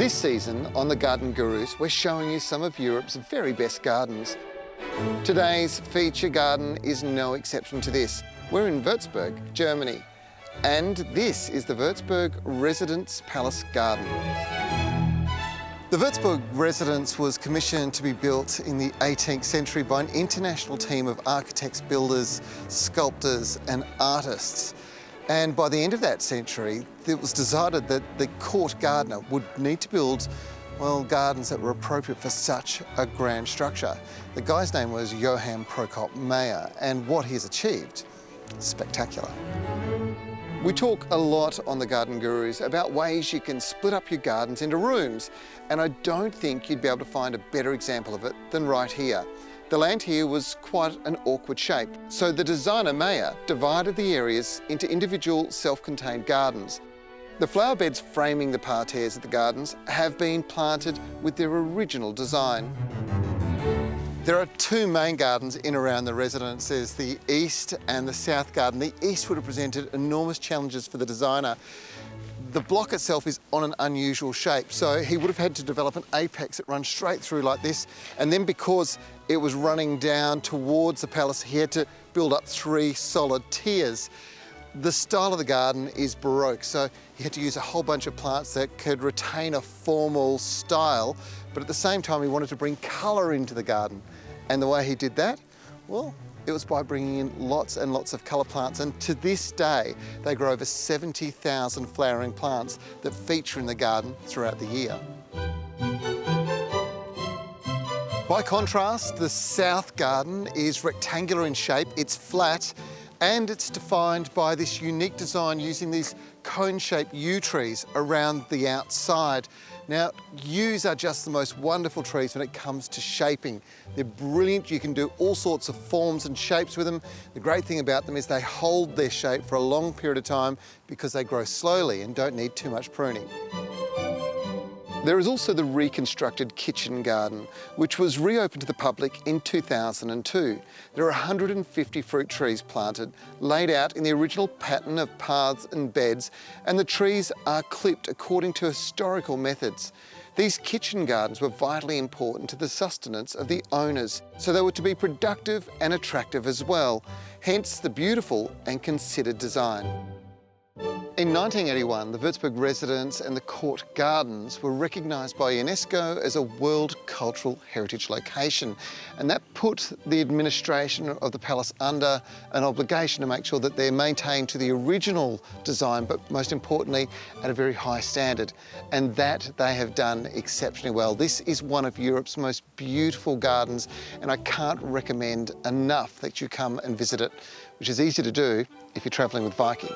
This season on The Garden Gurus, we're showing you some of Europe's very best gardens. Today's feature garden is no exception to this. We're in Wurzburg, Germany, and this is the Wurzburg Palace Garden. The Wurzburg Residence was commissioned to be built in the 18th century by an international team of architects, builders, sculptors and artists. And by the end of that century, it was decided that the court gardener would need to build, well, gardens that were appropriate for such a grand structure. The guy's name was Johann Prokop Mayer, and what he's achieved, spectacular. We talk a lot on The Garden Gurus about ways you can split up your gardens into rooms, and I don't think you'd be able to find a better example of it than right here. The land here was quite an awkward shape, so the designer Mayer divided the areas into individual self-contained gardens. The flower beds framing the parterres of the gardens have been planted with their original design. There are two main gardens in around the residence. There's the east and the south garden. The east would have presented enormous challenges for the designer. The block itself is on an unusual shape, so he would have had to develop an apex that runs straight through like this, and then because it was running down towards the palace, he had to build up three solid tiers. The style of the garden is Baroque, so he had to use a whole bunch of plants that could retain a formal style, but at the same time he wanted to bring colour into the garden. And the way he did that, well, it was by bringing in lots and lots of colour plants, and to this day they grow over 70,000 flowering plants that feature in the garden throughout the year. By contrast, the south garden is rectangular in shape, it's flat, and it's defined by this unique design using these cone-shaped yew trees around the outside. Now, yews are just the most wonderful trees when it comes to shaping. They're brilliant, you can do all sorts of forms and shapes with them. The great thing about them is they hold their shape for a long period of time because they grow slowly and don't need too much pruning. There is also the reconstructed kitchen garden, which was reopened to the public in 2002. There are 150 fruit trees planted, laid out in the original pattern of paths and beds, and the trees are clipped according to historical methods. These kitchen gardens were vitally important to the sustenance of the owners, so they were to be productive and attractive as well, hence the beautiful and considered design. In 1981, the Wurzburg Residence and the Court Gardens were recognised by UNESCO as a World Cultural Heritage Location, and that put the administration of the palace under an obligation to make sure that they're maintained to the original design, but most importantly, at a very high standard, and that they have done exceptionally well. This is one of Europe's most beautiful gardens, and I can't recommend enough that you come and visit it, which is easy to do if you're travelling with Viking.